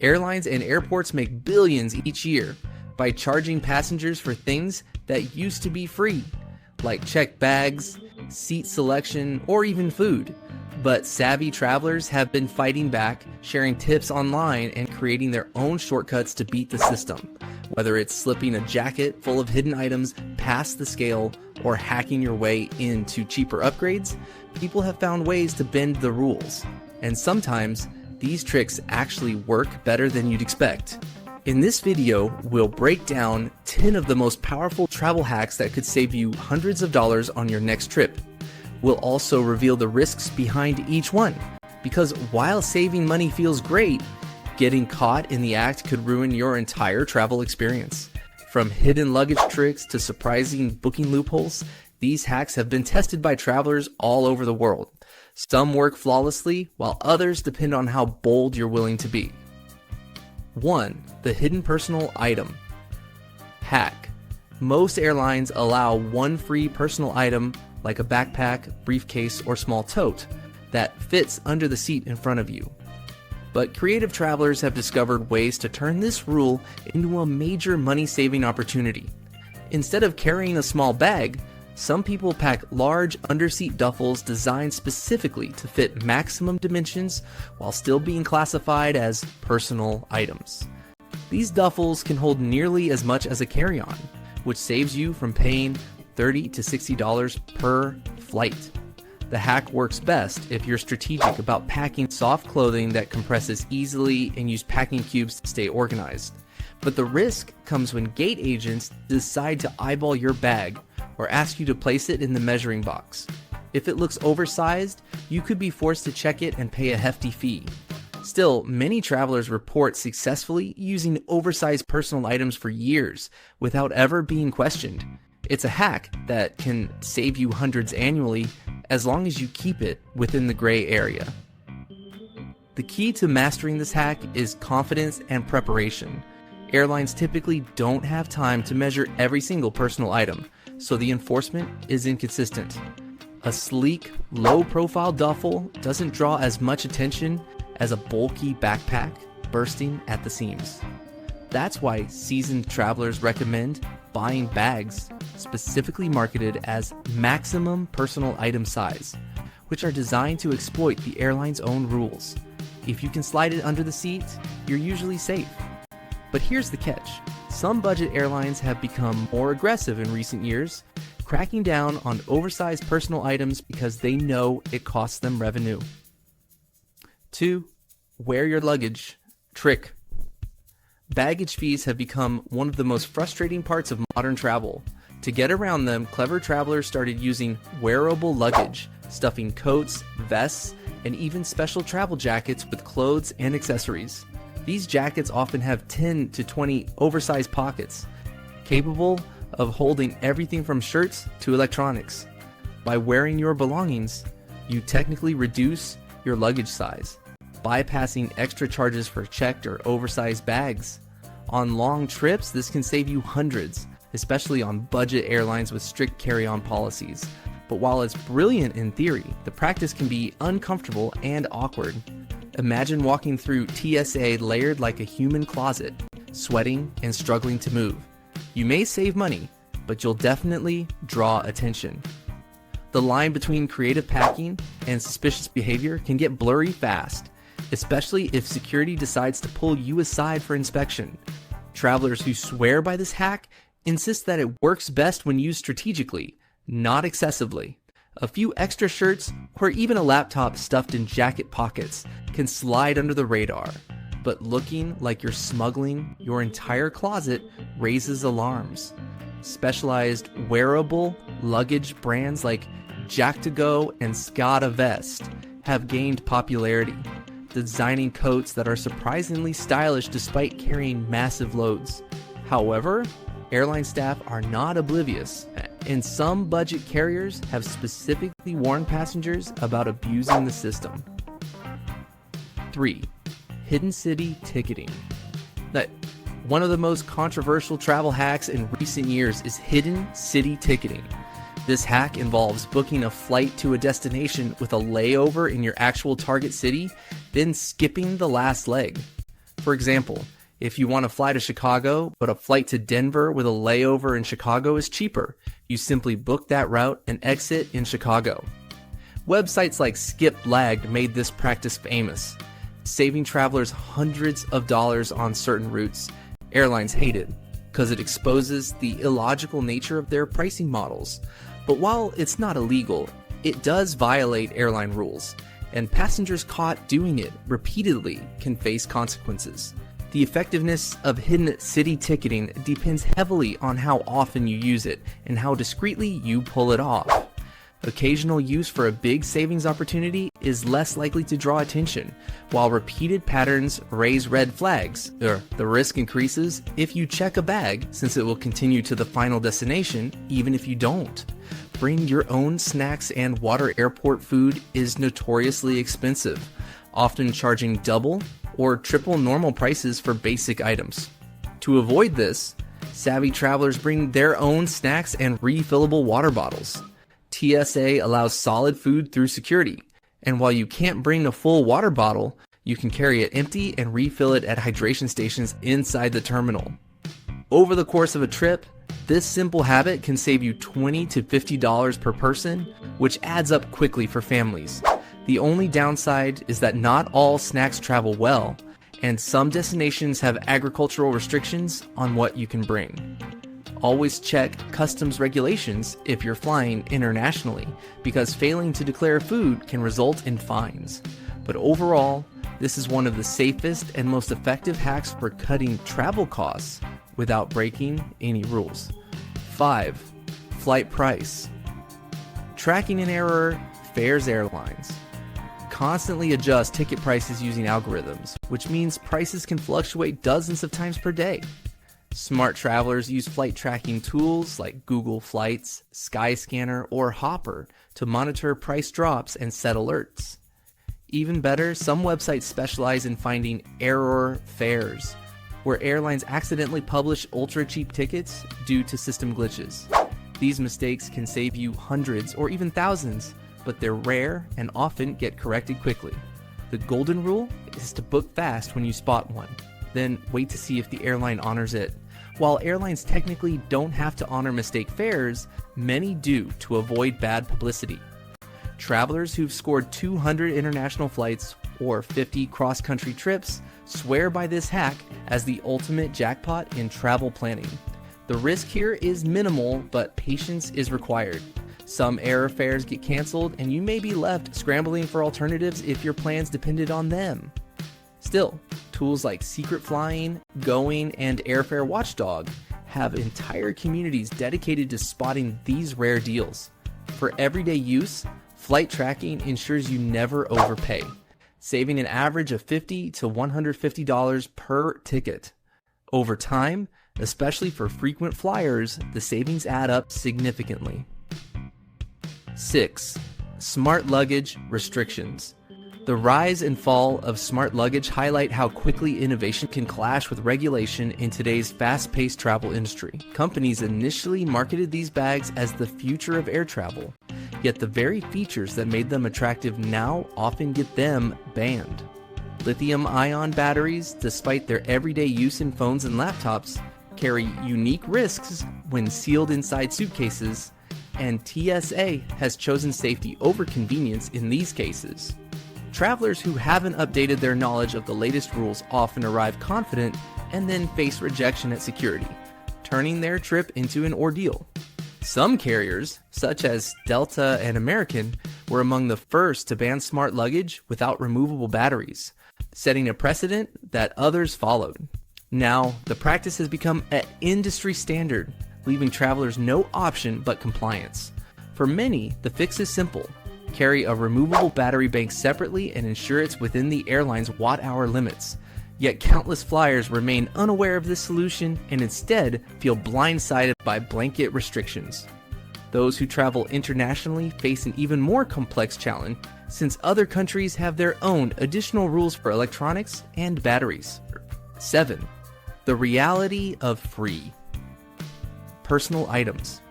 Airlines and airports make billions each year by charging passengers for things that used to be free, like checked bags, seat selection, or even food. But savvy travelers have been fighting back, sharing tips online and creating their own shortcuts to beat the system. Whether it's slipping a jacket full of hidden items past the scale or hacking your way into cheaper upgrades, people have found ways to bend the rules. And sometimes, these tricks actually work better than you'd expect. In this video, we'll break down 10 of the most powerful travel hacks that could save you hundreds of dollars on your next trip. We'll also reveal the risks behind each one, because while saving money feels great, getting caught in the act could ruin your entire travel experience. From hidden luggage tricks to surprising booking loopholes, these hacks have been tested by travelers all over the world. Some work flawlessly, while others depend on how bold you're willing to be. 1. The hidden personal item hack. Most airlines allow one free personal item, like a backpack, briefcase, or small tote, that fits under the seat in front of you. But creative travelers have discovered ways to turn this rule into a major money-saving opportunity. Instead of carrying a small bag, some people pack large underseat duffels designed specifically to fit maximum dimensions while still being classified as personal items. These duffels can hold nearly as much as a carry-on, which saves you from paying $30 to $60 per flight. The hack works best if you're strategic about packing soft clothing that compresses easily and use packing cubes to stay organized. But the risk comes when gate agents decide to eyeball your bag or ask you to place it in the measuring box. If it looks oversized, you could be forced to check it and pay a hefty fee. Still, many travelers report successfully using oversized personal items for years without ever being questioned. It's a hack that can save you hundreds annually as long as you keep it within the gray area. The key to mastering this hack is confidence and preparation. Airlines typically don't have time to measure every single personal item, so the enforcement is inconsistent. A sleek, low-profile duffel doesn't draw as much attention as a bulky backpack bursting at the seams. That's why seasoned travelers recommend buying bags specifically marketed as maximum personal item size, which are designed to exploit the airline's own rules. If you can slide it under the seat, you're usually safe. But here's the catch. Some budget airlines have become more aggressive in recent years, cracking down on oversized personal items because they know it costs them revenue. 2. Wear your luggage trick. Baggage fees have become one of the most frustrating parts of modern travel. To get around them, clever travelers started using wearable luggage, stuffing coats, vests, and even special travel jackets with clothes and accessories. These jackets often have 10 to 20 oversized pockets, capable of holding everything from shirts to electronics. By wearing your belongings, you technically reduce your luggage size, bypassing extra charges for checked or oversized bags. On long trips, this can save you hundreds, especially on budget airlines with strict carry-on policies. But while it's brilliant in theory, the practice can be uncomfortable and awkward. Imagine walking through TSA layered like a human closet, sweating and struggling to move. You may save money, but you'll definitely draw attention. The line between creative packing and suspicious behavior can get blurry fast, especially if security decides to pull you aside for inspection. Travelers who swear by this hack insist that it works best when used strategically, not excessively. A few extra shirts or even a laptop stuffed in jacket pockets can slide under the radar, but looking like you're smuggling your entire closet raises alarms. Specialized wearable luggage brands like Jack2Go and Skada Vest have gained popularity, designing coats that are surprisingly stylish despite carrying massive loads. However, airline staff are not oblivious, and some budget carriers have specifically warned passengers about abusing the system. 3. Hidden city ticketing. One of the most controversial travel hacks in recent years is hidden city ticketing. This hack involves booking a flight to a destination with a layover in your actual target city, then skipping the last leg. For example, if you want to fly to Chicago, but a flight to Denver with a layover in Chicago is cheaper, you simply book that route and exit in Chicago. Websites like Skip Lagged made this practice famous, saving travelers hundreds of dollars on certain routes. Airlines hate it because it exposes the illogical nature of their pricing models. But while it's not illegal, it does violate airline rules, and passengers caught doing it repeatedly can face consequences. The effectiveness of hidden city ticketing depends heavily on how often you use it and how discreetly you pull it off. Occasional use for a big savings opportunity is less likely to draw attention, while repeated patterns raise red flags. The risk increases if you check a bag, since it will continue to the final destination even if you don't. Bring your own snacks and water. Airport food is notoriously expensive, often charging double or triple normal prices for basic items. To avoid this, savvy travelers bring their own snacks and refillable water bottles. TSA allows solid food through security, and while you can't bring a full water bottle, you can carry it empty and refill it at hydration stations inside the terminal. Over the course of a trip, this simple habit can save you $20 to $50 per person, which adds up quickly for families. The only downside is that not all snacks travel well, and some destinations have agricultural restrictions on what you can bring. Always check customs regulations if you're flying internationally, because failing to declare food can result in fines. But overall, this is one of the safest and most effective hacks for cutting travel costs without breaking any rules. 5. Flight price. Tracking an error fares airlines. Constantly adjust ticket prices using algorithms, which means prices can fluctuate dozens of times per day. Smart travelers use flight tracking tools like Google Flights, Skyscanner, or Hopper to monitor price drops and set alerts. Even better, some websites specialize in finding error fares, where airlines accidentally publish ultra-cheap tickets due to system glitches. These mistakes can save you hundreds or even thousands, but they're rare and often get corrected quickly. The golden rule is to book fast when you spot one, then wait to see if the airline honors it. While airlines technically don't have to honor mistake fares, many do to avoid bad publicity. Travelers who've scored 200 international flights or 50 cross-country trips swear by this hack as the ultimate jackpot in travel planning. The risk here is minimal, but patience is required. Some error fares get canceled, and you may be left scrambling for alternatives if your plans depended on them. Still, tools like Secret Flying, Going, and Airfare Watchdog have entire communities dedicated to spotting these rare deals. For everyday use, flight tracking ensures you never overpay, saving an average of $50 to $150 per ticket. Over time, especially for frequent flyers, the savings add up significantly. 6. Smart luggage restrictions. The rise and fall of smart luggage highlight how quickly innovation can clash with regulation in today's fast-paced travel industry. Companies initially marketed these bags as the future of air travel, yet the very features that made them attractive now often get them banned. Lithium-ion batteries, despite their everyday use in phones and laptops, carry unique risks when sealed inside suitcases, and TSA has chosen safety over convenience in these cases. Travelers who haven't updated their knowledge of the latest rules often arrive confident and then face rejection at security, turning their trip into an ordeal. Some carriers, such as Delta and American, were among the first to ban smart luggage without removable batteries, setting a precedent that others followed. Now, the practice has become an industry standard, leaving travelers no option but compliance. For many, the fix is simple. Carry a removable battery bank separately and ensure it's within the airline's watt-hour limits. Yet countless flyers remain unaware of this solution and instead feel blindsided by blanket restrictions. Those who travel internationally face an even more complex challenge, since other countries have their own additional rules for electronics and batteries. 7. The reality of free. Personal items.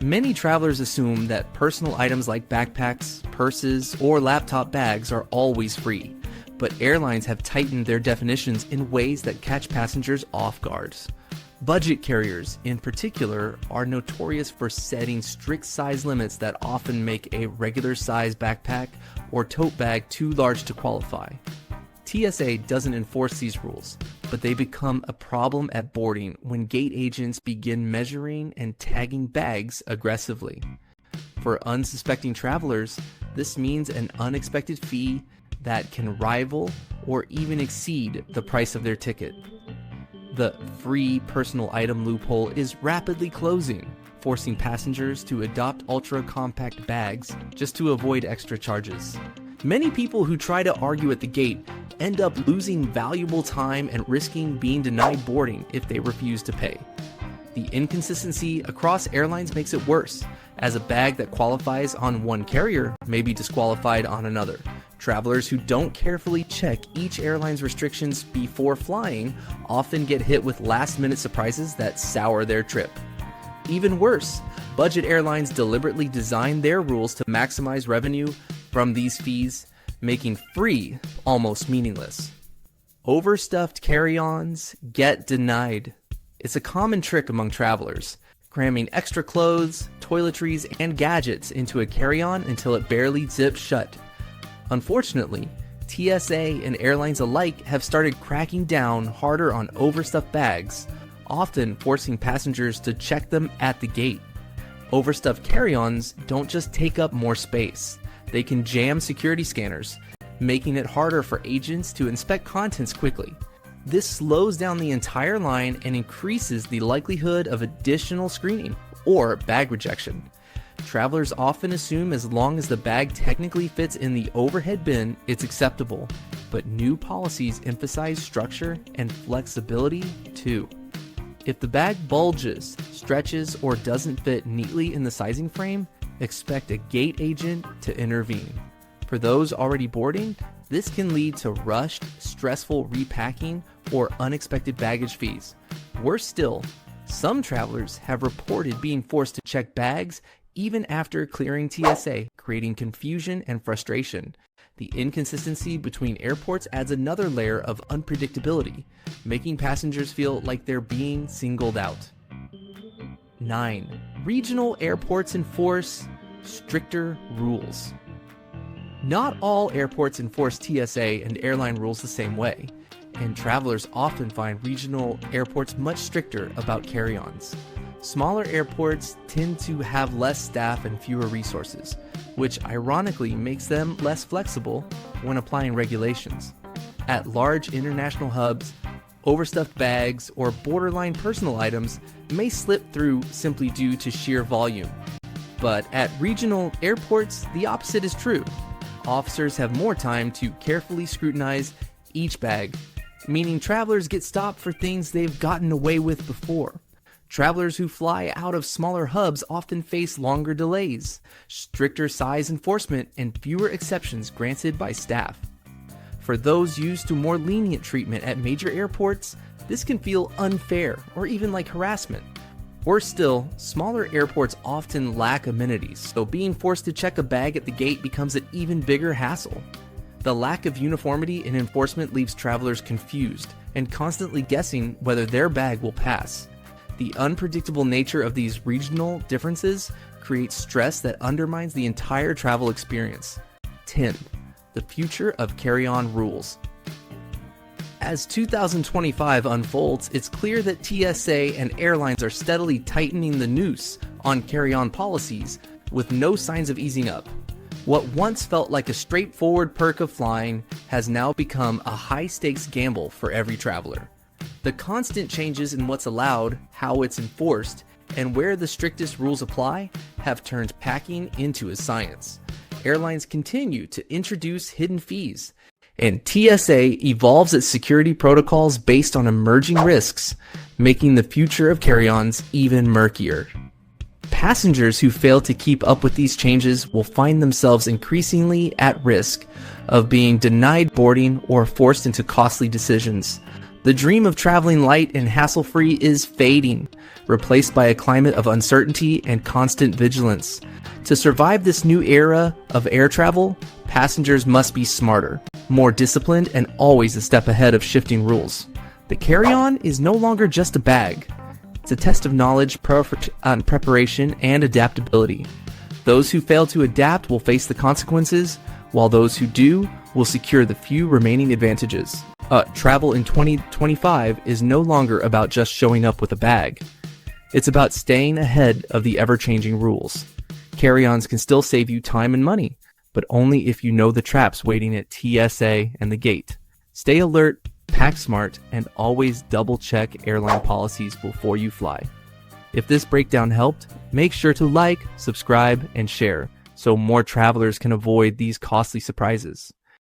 Many travelers assume that personal items like backpacks, purses, or laptop bags are always free, but airlines have tightened their definitions in ways that catch passengers off guard. Budget carriers, in particular, are notorious for setting strict size limits that often make a regular size backpack or tote bag too large to qualify. TSA doesn't enforce these rules, but they become a problem at boarding when gate agents begin measuring and tagging bags aggressively. For unsuspecting travelers, this means an unexpected fee that can rival or even exceed the price of their ticket. The free personal item loophole is rapidly closing, forcing passengers to adopt ultra-compact bags just to avoid extra charges. Many people who try to argue at the gate end up losing valuable time and risking being denied boarding if they refuse to pay. The inconsistency across airlines makes it worse, as a bag that qualifies on one carrier may be disqualified on another. Travelers who don't carefully check each airline's restrictions before flying often get hit with last-minute surprises that sour their trip. Even worse, budget airlines deliberately design their rules to maximize revenue from these fees, making free almost meaningless. Overstuffed carry-ons get denied. It's a common trick among travelers, cramming extra clothes, toiletries, and gadgets into a carry-on until it barely zips shut. Unfortunately, TSA and airlines alike have started cracking down harder on overstuffed bags, often forcing passengers to check them at the gate. Overstuffed carry-ons don't just take up more space, they can jam security scanners, making it harder for agents to inspect contents quickly. This slows down the entire line and increases the likelihood of additional screening or bag rejection. Travelers often assume as long as the bag technically fits in the overhead bin, it's acceptable, but new policies emphasize structure and flexibility too. If the bag bulges, stretches, or doesn't fit neatly in the sizing frame, expect a gate agent to intervene. For those already boarding, this can lead to rushed, stressful repacking or unexpected baggage fees. Worse still, some travelers have reported being forced to check bags even after clearing TSA, creating confusion and frustration. The inconsistency between airports adds another layer of unpredictability, making passengers feel like they're being singled out. 9. Regional airports enforce stricter rules. Not all airports enforce TSA and airline rules the same way, and travelers often find regional airports much stricter about carry-ons. Smaller airports tend to have less staff and fewer resources, which ironically makes them less flexible when applying regulations. At large international hubs, overstuffed bags or borderline personal items may slip through simply due to sheer volume. But at regional airports, the opposite is true. Officers have more time to carefully scrutinize each bag, meaning travelers get stopped for things they've gotten away with before. Travelers who fly out of smaller hubs often face longer delays, stricter size enforcement, and fewer exceptions granted by staff. For those used to more lenient treatment at major airports, this can feel unfair or even like harassment. Worse still, smaller airports often lack amenities, so being forced to check a bag at the gate becomes an even bigger hassle. The lack of uniformity in enforcement leaves travelers confused and constantly guessing whether their bag will pass. The unpredictable nature of these regional differences creates stress that undermines the entire travel experience. 10. The future of carry-on rules. As 2025 unfolds, it's clear that TSA and airlines are steadily tightening the noose on carry-on policies with no signs of easing up. What once felt like a straightforward perk of flying has now become a high-stakes gamble for every traveler. The constant changes in what's allowed, how it's enforced, and where the strictest rules apply have turned packing into a science. Airlines continue to introduce hidden fees, and TSA evolves its security protocols based on emerging risks, making the future of carry-ons even murkier. Passengers who fail to keep up with these changes will find themselves increasingly at risk of being denied boarding or forced into costly decisions. The dream of traveling light and hassle-free is fading, replaced by a climate of uncertainty and constant vigilance. To survive this new era of air travel, passengers must be smarter. more disciplined, and always a step ahead of shifting rules. The carry-on is no longer just a bag. It's a test of knowledge, preparation, and adaptability. Those who fail to adapt will face the consequences, while those who do will secure the few remaining advantages. Travel in 2025 is no longer about just showing up with a bag. It's about staying ahead of the ever-changing rules. Carry-ons can still save you time and money, but only if you know the traps waiting at TSA and the gate. Stay alert, pack smart, and always double-check airline policies before you fly. If this breakdown helped, make sure to like, subscribe, and share so more travelers can avoid these costly surprises.